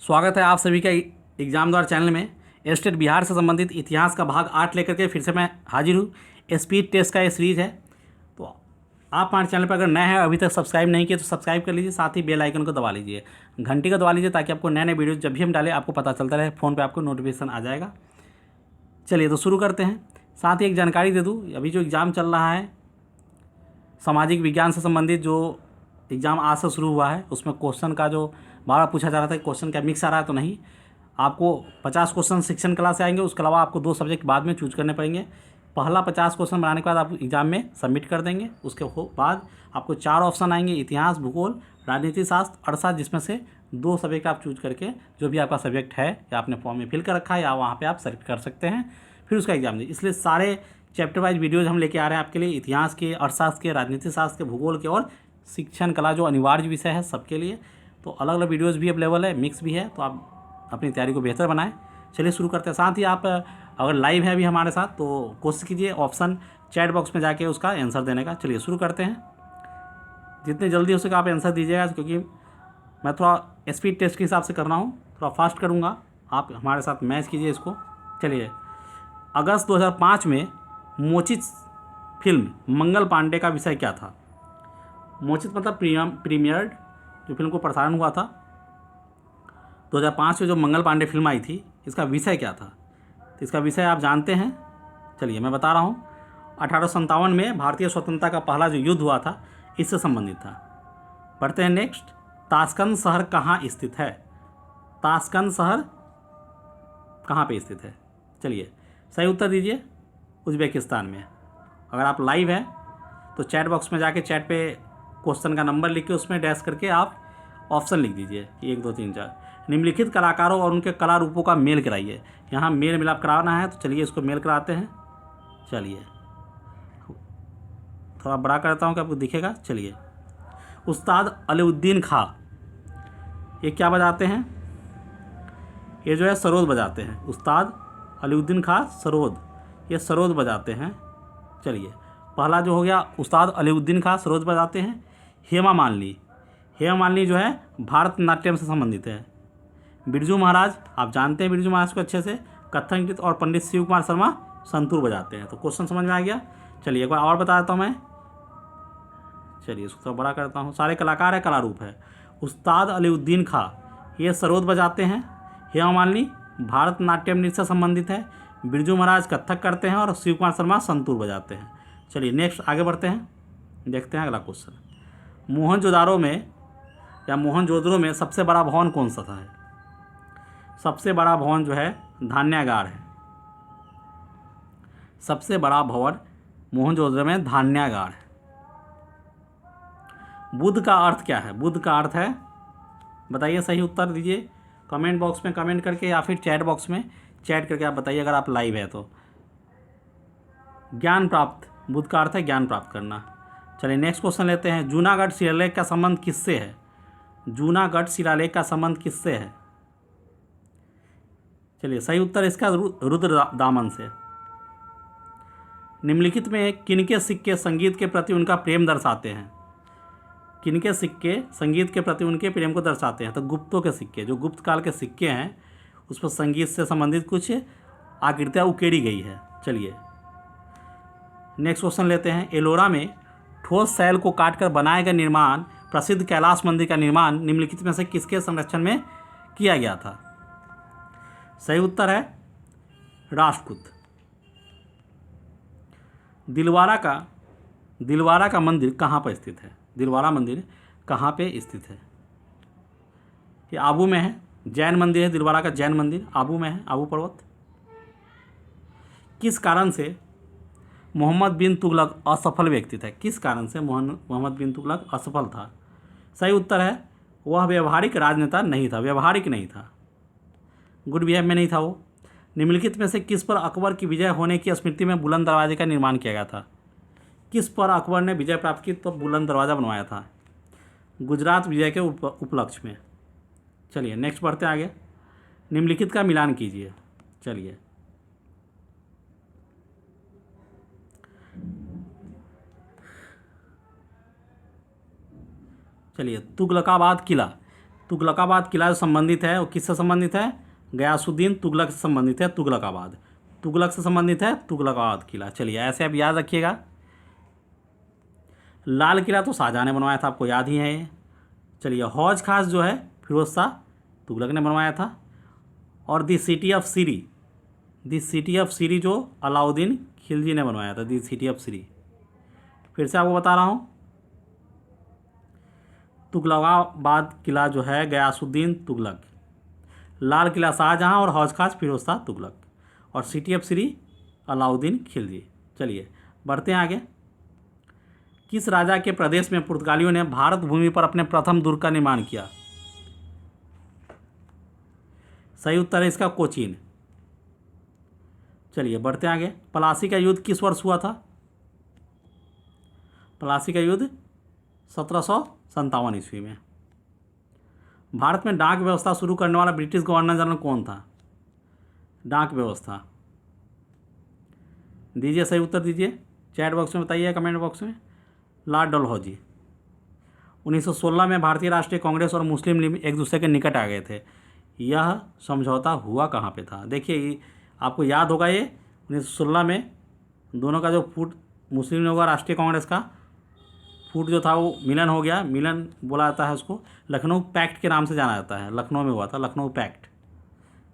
स्वागत है आप सभी का एग्जाम द्वार चैनल में। स्टेट बिहार से संबंधित इतिहास का भाग 8 लेकर के फिर से मैं हाजिर हूँ। स्पीड टेस्ट का ये सीरीज़ है, तो आप हमारे चैनल पर अगर नए हैं, अभी तक सब्सक्राइब नहीं किए तो सब्सक्राइब कर लीजिए, साथ ही बेल आइकन को दबा लीजिए, घंटी को दबा लीजिए, ताकि आपको नए नए वीडियो जब भी हम डालें आपको पता चलता रहे, फ़ोन पर आपको नोटिफिकेशन आ जाएगा। चलिए तो शुरू करते हैं। साथ ही एक जानकारी दे दूँ, अभी जो एग्ज़ाम चल रहा है सामाजिक विज्ञान से संबंधित, जो एग्ज़ाम आज से शुरू हुआ है, उसमें क्वेश्चन का जो बार पूछा जा रहा था कि क्वेश्चन क्या मिक्स आ रहा है, तो नहीं, आपको 50 क्वेश्चन शिक्षण कला से आएंगे। उसके अलावा आपको 2 सब्जेक्ट बाद में चूज करने पड़ेंगे। पहला 50 क्वेश्चन बनाने के बाद आप एग्ज़ाम में सबमिट कर देंगे। उसके बाद आपको 4 ऑप्शन आएंगे, इतिहास, भूगोल, राजनीति शास्त्र, अर्थशास्त्र, जिसमें से 2 सब्जेक्ट आप चूज करके जो भी आपका सब्जेक्ट है या आपने फॉर्म में फिल कर रखा है या वहाँ पर आप सेलेक्ट कर सकते हैं, फिर उसका एग्ज़ाम दीजिए। इसलिए सारे चैप्टर वाइज वीडियोज हम लेके आ रहे हैं आपके लिए, इतिहास के, अर्थशास्त्र के, राजनीति शास्त्र के, भूगोल के और शिक्षण कला जो अनिवार्य विषय है सबके लिए। तो अलग अलग वीडियोस भी अवेलेबल है, मिक्स भी है, तो आप अपनी तैयारी को बेहतर बनाएं। चलिए शुरू करते हैं। साथ ही आप अगर लाइव है अभी हमारे साथ तो कोशिश कीजिए ऑप्शन चैट बॉक्स में जाके उसका आंसर देने का। चलिए शुरू करते हैं। जितने जल्दी हो सके आप आंसर दीजिएगा, क्योंकि मैं थोड़ा स्पीड टेस्ट के हिसाब से कर रहा हूँ, थोड़ा फास्ट करूँगा, आप हमारे साथ मैच कीजिए इसको। चलिए, अगस्त 2005 में मोचित फिल्म मंगल पांडे का विषय क्या था? मोचित मतलब प्रीमियर्ड, जो फिल्म को प्रसारण हुआ था 2005 में, जो मंगल पांडे फिल्म आई थी, इसका विषय क्या था? तो इसका विषय आप जानते हैं। चलिए मैं बता रहा हूँ। 1857 में भारतीय स्वतंत्रता का पहला जो युद्ध हुआ था, इससे संबंधित था। पढ़ते हैं नेक्स्ट। ताशकंद शहर कहाँ स्थित है? ताशकंद शहर कहाँ पे स्थित है? चलिए सही उत्तर दीजिए, उज्बेकिस्तान में। अगर आप लाइव हैं तो चैट बॉक्स में जाके चैट पे क्वेश्चन का नंबर लिख के उसमें डैश करके आप ऑप्शन लिख दीजिए कि 1 2 3 4। निम्नलिखित कलाकारों और उनके कला रूपों का मेल कराइए। यहाँ मेल मिलाप कराना है, तो चलिए इसको मेल कराते हैं। चलिए थोड़ा बड़ा करता हूँ कि आपको दिखेगा। चलिए, उस्ताद अलीउद्दीन खां ये क्या बजाते हैं? ये जो है सरोद बजाते हैं। उस्ताद अलीउद्दीन खां सरोद, ये सरोद बजाते हैं। चलिए, पहला जो हो गया उस्ताद अलीउद्दीन खां सरोद बजाते हैं। हेमा मालिनी, हेमा मालिनी जो है भारतनाट्यम से संबंधित है। बिरजू महाराज, आप जानते हैं बिरजू महाराज को अच्छे से, कथक नृत्य। और पंडित शिव कुमार शर्मा संतूर बजाते हैं। तो क्वेश्चन समझ में आ गया। चलिए एक बार और बता देता हूँ मैं। चलिए इसको थोड़ा बड़ा करता हूँ। सारे कलाकार है, कला रूप है। उस्ताद अलीउद्दीन खां ये सरोद बजाते हैं। हेमा मालिनी भारतनाट्यम नृत्य से संबंधित है। बिरजू महाराज कथक करते हैं और शिव कुमार शर्मा संतूर बजाते हैं। चलिए नेक्स्ट आगे बढ़ते हैं, देखते हैं अगला क्वेश्चन। मोहनजोदारो में या मोहनजोदड़ो में सबसे बड़ा भवन कौन सा था? सबसे बड़ा भवन जो है धान्यागार है। सबसे बड़ा भवन मोहनजोदड़ो में धान्यागार है। बुद्ध का अर्थ क्या है? बुद्ध का अर्थ है, बताइए, सही उत्तर दीजिए कमेंट बॉक्स में कमेंट करके या फिर चैट बॉक्स में चैट करके आप बताइए अगर आप लाइव है तो। ज्ञान प्राप्त, बुद्ध का अर्थ है ज्ञान प्राप्त करना। चलिए नेक्स्ट क्वेश्चन लेते हैं। जूनागढ़ शिलालेख का संबंध किससे है? जूनागढ़ शिलालेख का संबंध किससे है? चलिए सही उत्तर इसका रुद्र दामन से। निम्नलिखित में किनके सिक्के संगीत के प्रति उनका प्रेम दर्शाते हैं? किनके सिक्के संगीत के प्रति उनके प्रेम को दर्शाते हैं? तो गुप्तों के सिक्के, जो गुप्त काल के सिक्के हैं उस पर संगीत से संबंधित कुछ आकृतियाँ उकेरी गई है। चलिए नेक्स्ट क्वेश्चन लेते हैं। एलोरा में ठोस सैल को काटकर बनाए गए निर्माण, प्रसिद्ध कैलाश मंदिर का निर्माण निम्नलिखित में से किसके संरक्षण में किया गया था? सही उत्तर है राष्ट्रकूट। दिलवारा का मंदिर कहाँ पर स्थित है? दिलवारा मंदिर कहाँ पे स्थित है? ये आबू में है। जैन मंदिर है दिलवारा का, जैन मंदिर आबू में है, आबू पर्वत। किस कारण से मोहम्मद बिन तुगलक असफल व्यक्ति था? किस कारण से मोहम्मद बिन तुगलक असफल था? सही उत्तर है वह व्यवहारिक राजनेता नहीं था, व्यवहारिक नहीं था, गुड बिहेव में नहीं था वो। निम्नलिखित में से किस पर अकबर की विजय होने की स्मृति में बुलंद दरवाजे का निर्माण किया गया था? किस पर अकबर ने विजय प्राप्त की तो बुलंद दरवाज़ा बनवाया था? गुजरात विजय के उपलक्ष्य में। चलिए नेक्स्ट बढ़ते आगे। निम्नलिखित का मिलान कीजिए। चलिए तुगलकाबाद किला तुगलकाबाद किला जो संबंधित है वो किससे संबंधित है? गयासुद्दीन तुगलक से संबंधित है। तुगलकाबाद तुगलक से संबंधित है तुगलकाबाद किला। चलिए ऐसे आप याद रखिएगा। लाल किला तो शाहजहाँ ने बनवाया था, आपको याद ही है ये। चलिए हौज खास जो है फिरोज शाह तुगलक ने बनवाया था। और दी सिटी ऑफ सीरी जो अलाउद्दीन खिलजी ने बनवाया था। दी सिटी ऑफ सीरी फिर से आपको बता रहा हूँ। तुगलकाबाद किला जो है गयासुद्दीन तुगलक, लाल किला शाहजहाँ और हौज खास फिरोज शाह तुगलक, और सिटी ऑफ सीरी अलाउद्दीन खिलजी। चलिए बढ़ते हैं आगे। किस राजा के प्रदेश में पुर्तगालियों ने भारत भूमि पर अपने प्रथम दुर्ग का निर्माण किया? सही उत्तर है इसका कोचीन। चलिए बढ़ते हैं आगे। प्लासी का युद्ध किस वर्ष हुआ था? प्लासी का युद्ध 1757 ईस्वी में। भारत में डाक व्यवस्था शुरू करने वाला ब्रिटिश गवर्नर जनरल कौन था? डाक व्यवस्था दीजिए, सही उत्तर दीजिए, चैट बॉक्स में बताइए, कमेंट बॉक्स में। लॉर्ड डलहौजी। 1916 में भारतीय राष्ट्रीय कांग्रेस और मुस्लिम लीग एक दूसरे के निकट आ गए थे। यह समझौता हुआ कहाँ पे था? देखिए आपको याद होगा, ये 1916 में दोनों का जो फूट, मुस्लिम लीग और राष्ट्रीय कांग्रेस का फूट जो था वो मिलन हो गया। मिलन बोला जाता है उसको, लखनऊ पैक्ट के नाम से जाना जाता है। लखनऊ में हुआ था लखनऊ पैक्ट।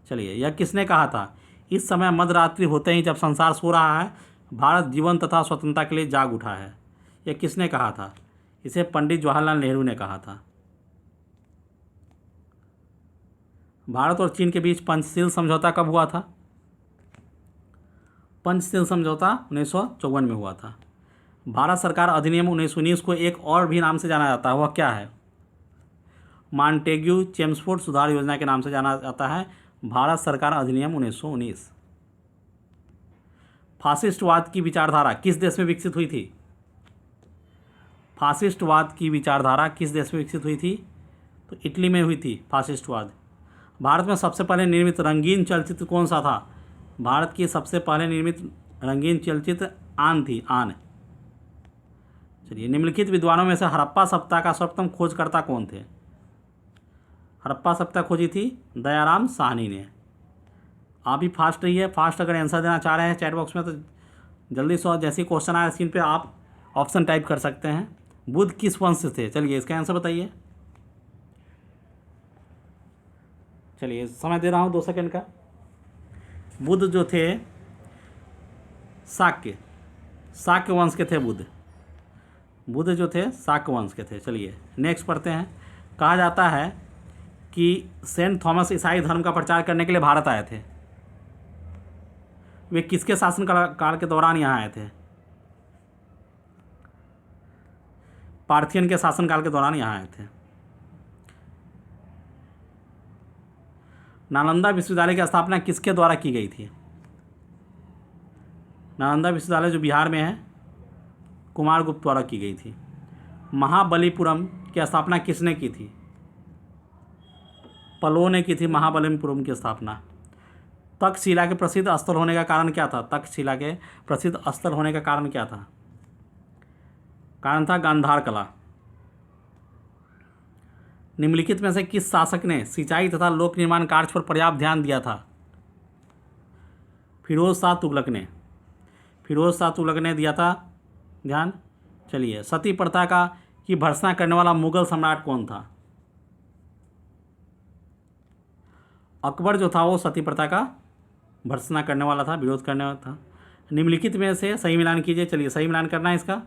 चलिए यह किसने कहा था? इस समय मध्यरात्रि होते ही जब संसार सो रहा है, भारत जीवन तथा स्वतंत्रता के लिए जाग उठा है। यह किसने कहा था? इसे पंडित जवाहरलाल नेहरू ने कहा था। भारत और चीन के बीच पंचशील समझौता कब हुआ था? पंचशील समझौता 1954 में हुआ था। भारत सरकार अधिनियम 1919 को एक और भी नाम से जाना जाता है, वह क्या है? मॉन्टेग्यू चेम्सफोर्ड सुधार योजना के नाम से जाना जाता है भारत सरकार अधिनियम 1919। फासिस्टवाद की विचारधारा किस देश में विकसित हुई थी? फासिस्टवाद की विचारधारा किस देश में विकसित हुई थी? तो इटली में हुई थी फासिस्टवाद। भारत में सबसे पहले निर्मित रंगीन चलचित्र कौन सा था? भारत की सबसे पहले निर्मित रंगीन चलचित्र आन थी, आन। चलिए निम्नलिखित विद्वानों में से हड़प्पा सप्ताह का सर्वप्रथम खोजकर्ता कौन थे? हड़प्पा सप्ताह खोजी थी दयाराम साहनी ने। आप भी फास्ट रहिए, फास्ट अगर आंसर देना चाह रहे हैं चैट बॉक्स में तो जल्दी से, जैसे क्वेश्चन आए स्क्रीन पे आप ऑप्शन टाइप कर सकते हैं। बुद्ध किस वंश से थे? चलिए इसका आंसर बताइए। चलिए समय दे रहा हूँ 2 सेकंड का। बुद्ध जो थे शाक्य वंश के थे। बुद्ध जो थे शाक्य वंश के थे। चलिए नेक्स्ट पढ़ते हैं। कहा जाता है कि सेंट थॉमस ईसाई धर्म का प्रचार करने के लिए भारत आए थे। वे किसके शासन काल के दौरान यहाँ आए थे? पार्थियन के शासनकाल के दौरान यहाँ आए थे। नालंदा विश्वविद्यालय की स्थापना किसके द्वारा की गई थी? नालंदा विश्वविद्यालय जो बिहार में है, कुमारगुप्त द्वारा की गई थी। महाबलीपुरम की स्थापना किसने की थी? पल्लवों ने की थी महाबलीपुरम की स्थापना। तक्षशिला के प्रसिद्ध स्थल होने का कारण क्या था? तक्षशिला के प्रसिद्ध स्थल होने का कारण क्या था? कारण था गांधार कला। निम्नलिखित में से किस शासक ने सिंचाई तथा लोक निर्माण कार्य पर पर्याप्त ध्यान दिया था? फिरोज शाह तुगलक ने। फिरोज शाह तुगलक ने दिया था ध्यान। चलिए सती प्रथा की भर्त्सना करने वाला मुगल सम्राट कौन था? अकबर जो था वो सती प्रथा का भर्त्सना करने वाला था, विरोध करने वाला था। निम्नलिखित में से सही मिलान कीजिए। चलिए सही मिलान करना है इसका।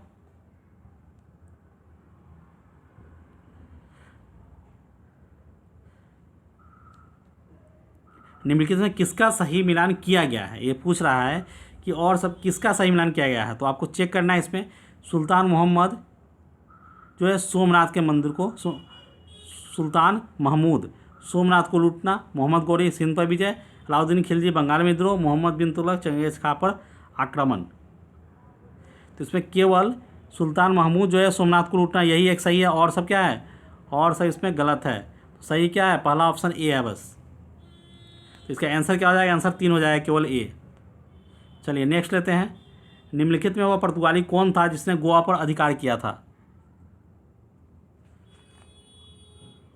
निम्नलिखित में किसका सही मिलान किया गया है, ये पूछ रहा है कि और सब किसका सही मिलान किया गया है। तो आपको चेक करना है इसमें। सुल्तान मोहम्मद जो है सोमनाथ के मंदिर को, सुल्तान महमूद सोमनाथ को लूटना, मोहम्मद गौरी सिंध पर विजय, अलाउद्दीन खिलजी बंगाल में विद्रोह, मोहम्मद बिन तुगलक चंगेज खां पर आक्रमण। तो इसमें केवल सुल्तान महमूद जो है सोमनाथ को लूटना यही एक सही है, और सब क्या है? और सब इसमें गलत है। तो सही क्या है? पहला ऑप्शन ए है बस। तो इसका आंसर क्या हो जाएगा? आंसर 3 हो जाएगा, केवल ए। चलिए नेक्स्ट लेते हैं। निम्नलिखित में वह पुर्तगाली कौन था जिसने गोवा पर अधिकार किया था?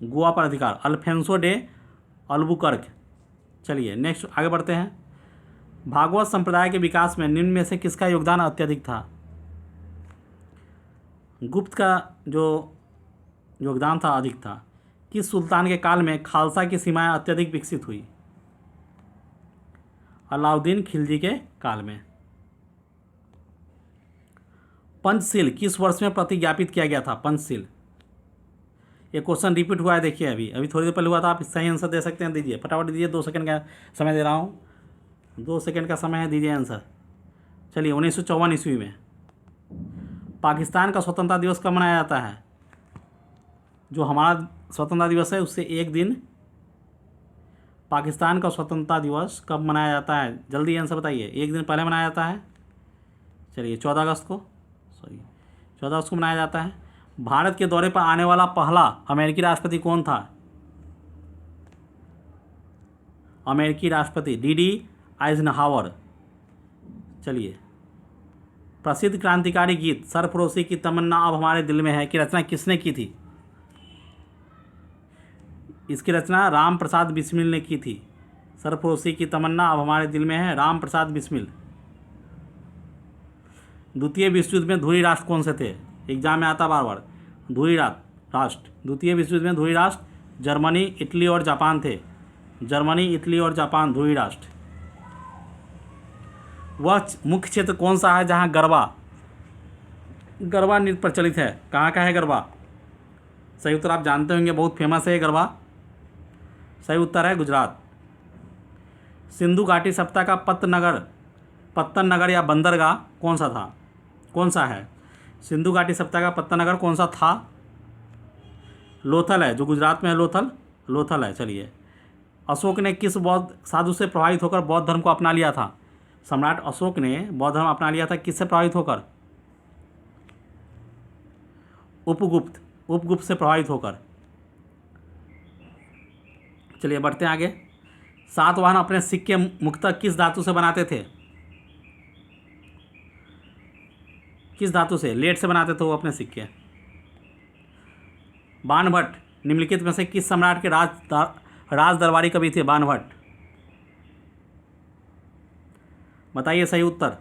गोवा पर अधिकार, अल्फेंसो डे अल्बुकर्क। चलिए नेक्स्ट आगे बढ़ते हैं। भागवत संप्रदाय के विकास में निम्न में से किसका योगदान अत्यधिक था? गुप्त का जो योगदान था अधिक था। किस सुल्तान के काल में खालसा की सीमाएं अत्यधिक विकसित हुई? अलाउद्दीन खिलजी के काल में। पंचशील किस वर्ष में प्रतिज्ञापित किया गया था? पंचशील, ये क्वेश्चन रिपीट हुआ है, देखिए अभी थोड़ी देर पहले हुआ था। आप सही आंसर दे सकते हैं, दीजिए फटाफट दीजिए, 2 सेकंड का समय दे रहा हूँ, 2 सेकंड का समय है, दीजिए आंसर। चलिए 1954 ईस्वी में। पाकिस्तान का स्वतंत्रता दिवस कब मनाया जाता है? जो हमारा स्वतंत्रता दिवस है उससे एक दिन पाकिस्तान का स्वतंत्रता दिवस कब मनाया जाता है? जल्दी आंसर बताइए। एक दिन पहले मनाया जाता है। चलिए 14 अगस्त को, 14 अगस्त को मनाया जाता है। भारत के दौरे पर आने वाला पहला अमेरिकी राष्ट्रपति कौन था? अमेरिकी राष्ट्रपति डी आइजनहावर। चलिए, प्रसिद्ध क्रांतिकारी गीत सरफरोशी की तमन्ना अब हमारे दिल में है की रचना किसने की थी? इसकी रचना राम प्रसाद बिस्मिल ने की थी। सरफरोशी की तमन्ना अब हमारे दिल में है, राम प्रसाद बिस्मिल। द्वितीय विश्व युद्ध में धुरी राष्ट्र कौन से थे? एग्जाम में आता बार बार। धुरी राष्ट्र, द्वितीय विश्व युद्ध में धुरी राष्ट्र जर्मनी, इटली और जापान थे। जर्मनी, इटली और जापान धुरी राष्ट्र। वह मुख्य क्षेत्र कौन सा है जहां गरबा नृत्य प्रचलित है? कहाँ का है गरबा? सही उत्तर आप जानते होंगे, बहुत फेमस है गरबा। सही उत्तर है गुजरात। सिंधु घाटी सभ्यता का पत्तन नगर या बंदरगाह कौन सा है? सिंधु घाटी सभ्यता का पत्तन नगर कौन सा था? लोथल है, जो गुजरात में है, लोथल है। चलिए, अशोक ने किस बौद्ध साधु से प्रभावित होकर बौद्ध धर्म को अपना लिया था? सम्राट अशोक ने बौद्ध धर्म अपना लिया था किससे प्रभावित होकर? उपगुप्त से प्रभावित होकर। चलिए बढ़ते हैं आगे। सातवाहन अपने सिक्के मुख्यतः किस धातु से बनाते थे? किस धातु से? लेड से बनाते थे वो अपने सिक्के। बाणभट्ट निम्नलिखित में से किस सम्राट के राज दरबारी कवि थे? बाणभट्ट, बताइए सही उत्तर।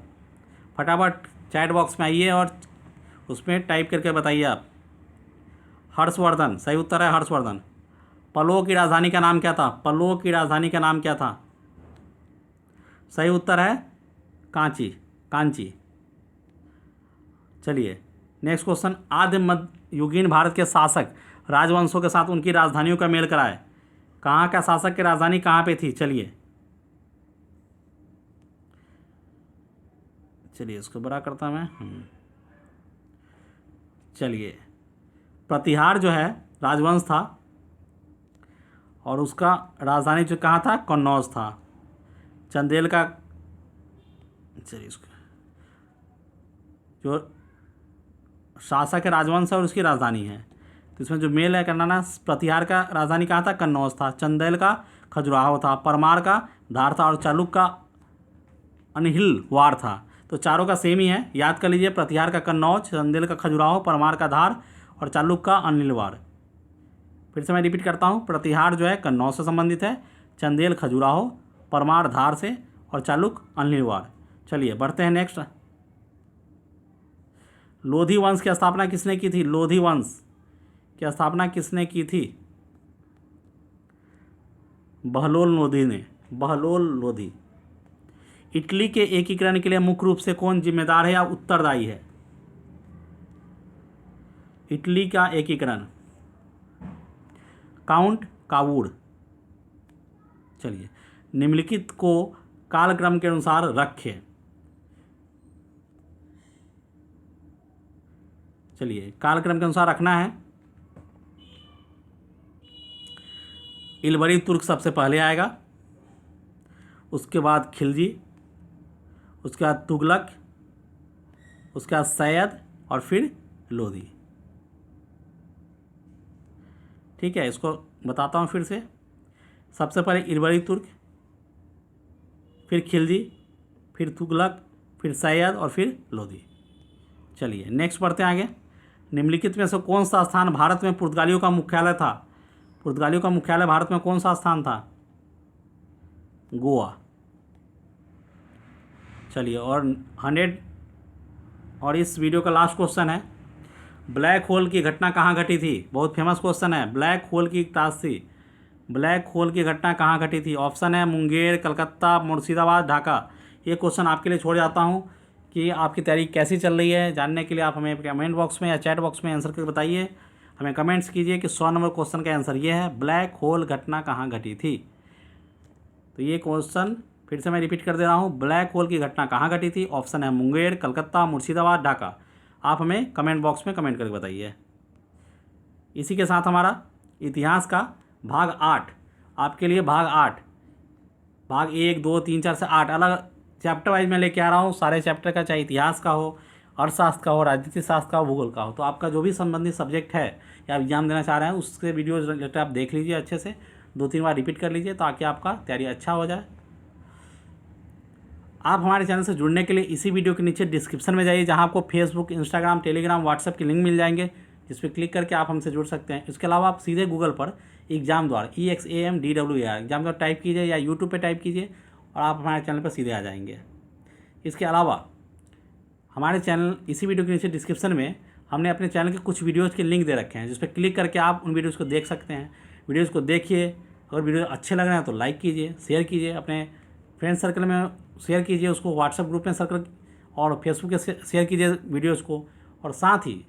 फटाफट चैट बॉक्स में आइए और उसमें टाइप करके बताइए आप। हर्षवर्धन, सही उत्तर है हर्षवर्धन। पल्लव की राजधानी का नाम क्या था? पल्लव की राजधानी का नाम क्या था? सही उत्तर है कांची। चलिए नेक्स्ट क्वेश्चन। आद्य मध्ययुगीन भारत के शासक राजवंशों के साथ उनकी राजधानियों का मेल कराए। कहाँ का शासक की राजधानी कहाँ पे थी? चलिए इसको बड़ा करता मैं। चलिए, प्रतिहार जो है राजवंश था और उसका राजधानी जो कहाँ था? कन्नौज था। चंदेल का, चलिए इसको जो शासक है राजवंश है और उसकी राजधानी है, तो इसमें जो मेल है करना ना, प्रतिहार का राजधानी कहाँ था? कन्नौज था। चंदेल का खजुराहो था। परमार का धार था और चालुक्य का अनहिलवाड़ था। तो चारों का सेम ही है, याद कर लीजिए। प्रतिहार का कन्नौज, चंदेल का खजुराहो, परमार का धार और चालुक्य का अनिलवाड़। फिर से मैं रिपीट करता हूँ। प्रतिहार जो है कन्नौज से संबंधित है, चंदेल खजुराहो, परमार धार से और चालुक्य अनिलवाड़। चलिए बढ़ते हैं नेक्स्ट। लोधी वंश की स्थापना किसने की थी? लोधी वंश की स्थापना किसने की थी? बहलोल लोधी ने। बहलोल लोधी। इटली के एकीकरण के लिए मुख्य रूप से कौन जिम्मेदार है या उत्तरदायी है? इटली का एकीकरण काउंट कावूर। चलिए, निम्नलिखित को कालक्रम के अनुसार रखें। चलिए, कालक्रम के अनुसार रखना है। इलबरी तुर्क सबसे पहले आएगा, उसके बाद खिलजी, उसके बाद तुगलक, उसके बाद सैयद और फिर लोधी। ठीक है, इसको बताता हूँ फिर से। सबसे पहले इलबरी तुर्क, फिर खिलजी, फिर तुगलक, फिर सैयद और फिर लोधी। चलिए नेक्स्ट बढ़ते हैं आगे। निम्नलिखित में से कौन सा स्थान भारत में पुर्तगालियों का मुख्यालय था? पुर्तगालियों का मुख्यालय भारत में कौन सा स्थान था? गोवा। चलिए, और 100 और इस वीडियो का लास्ट क्वेश्चन है, ब्लैक होल की घटना कहाँ घटी थी? बहुत फेमस क्वेश्चन है। ब्लैक होल की तासी ब्लैक होल की घटना कहाँ घटी थी? ऑप्शन है मुंगेर, कलकत्ता, मुर्शिदाबाद, ढाका। ये क्वेश्चन आपके लिए छोड़ जाता हूँ कि आपकी तैयारी कैसी चल रही है। जानने के लिए आप हमें कमेंट बॉक्स में या चैट बॉक्स में आंसर करके बताइए। हमें कमेंट्स कीजिए कि 100 नंबर क्वेश्चन का आंसर ये है, ब्लैक होल घटना कहाँ घटी थी। तो ये क्वेश्चन फिर से मैं रिपीट कर दे रहा हूँ, ब्लैक होल की घटना कहाँ घटी थी? ऑप्शन है मुंगेर, कलकत्ता, मुर्शिदाबाद, ढाका। आप हमें कमेंट बॉक्स में कमेंट करके बताइए। इसी के साथ हमारा इतिहास का भाग 8 आपके लिए, भाग 1, 2, 3, 4 से 8 अलग चैप्टर वाइज मैं लेके आ रहा हूँ। सारे चैप्टर का, चाहे इतिहास का हो, अर्थशास्त्र का हो, राजनीति शास्त्र का हो, भूगोल का हो, तो आपका जो भी संबंधित सब्जेक्ट है या आप एग्जाम देना चाह रहे हैं उसके वीडियो रिलेटेड आप देख लीजिए, अच्छे से 2-3 बार रिपीट कर लीजिए ताकि आपका तैयारी अच्छा हो जाए। आप हमारे चैनल से जुड़ने के लिए इसी वीडियो के नीचे डिस्क्रिप्शन में जाइए, जहां आपको फेसबुक, इंस्टाग्राम, टेलीग्राम, व्हाट्सएप के लिंक मिल जाएंगे, जिस पर क्लिक करके आप हमसे जुड़ सकते हैं। इसके अलावा आप सीधे गूगल पर एग्जाम द्वार EXAMDWAR एग्जाम द्वार टाइप कीजिए या यूट्यूब पर टाइप कीजिए और आप हमारे चैनल पर सीधे आ जाएंगे। इसके अलावा हमारे चैनल, इसी वीडियो के नीचे डिस्क्रिप्शन में हमने अपने चैनल के कुछ वीडियोज़ के लिंक दे रखे हैं, जिस पर क्लिक करके आप उन वीडियोज़ को देख सकते हैं। वीडियोज़ को देखिए, अगर वीडियो अच्छे लग रहे हैं तो लाइक कीजिए, शेयर कीजिए, अपने फ्रेंड सर्कल में शेयर कीजिए उसको, व्हाट्सएप ग्रुप में सर्कल और फेसबुक पे शेयर कीजिए वीडियोज़ को। और साथ ही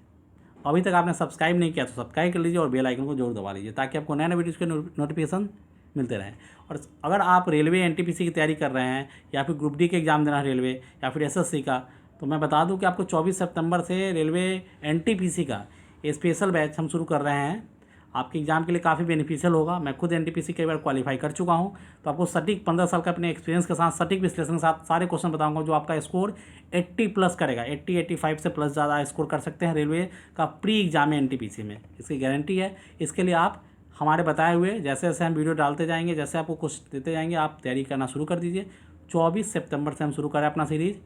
अभी तक आपने सब्सक्राइब नहीं किया तो सब्सक्राइब कर लीजिए और बेल आइकन को जरूर दबा लीजिए ताकि आपको नए नए वीडियोज़ के नोटिफिकेशन मिलते रहें। और अगर आप रेलवे NTPC की तैयारी कर रहे हैं या फिर ग्रुप डी के एग्ज़ाम देना है रेलवे या फिर SSC का, तो मैं बता दूं कि आपको 24 सितंबर से रेलवे NTPC का स्पेशल बैच हम शुरू कर रहे हैं। आपके एग्ज़ाम के लिए काफ़ी बेनिफिशियल होगा। मैं खुद NTPC कई बार क्वालिफाई कर चुका हूं, तो आपको सटीक 15 साल का अपने एक्सपीरियंस के साथ, सटीक विश्लेषण के साथ सारे क्वेश्चन बताऊंगा जो आपका स्कोर 80 प्लस करेगा। 80-85 से प्लस ज़्यादा स्कोर कर सकते हैं रेलवे का प्री एग्जाम है NTPC में, इसकी गारंटी है। इसके लिए आप हमारे बताए हुए जैसे जैसे हम वीडियो डालते जाएंगे, जैसे आपको कुछ देते जाएंगे, आप तैयारी करना शुरू कर दीजिए। 24 सितंबर से हम शुरू करें अपना सीरीज़।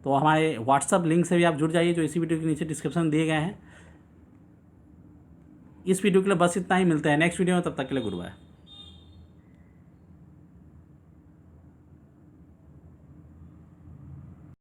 तो हमारे व्हाट्सअप लिंक से भी आप जुड़ जाइए जो इसी वीडियो के नीचे डिस्क्रिप्शन दिए गए हैं। इस वीडियो के लिए बस इतना ही, मिलते हैं नेक्स्ट वीडियो में, तब तक के लिए गुड बाय।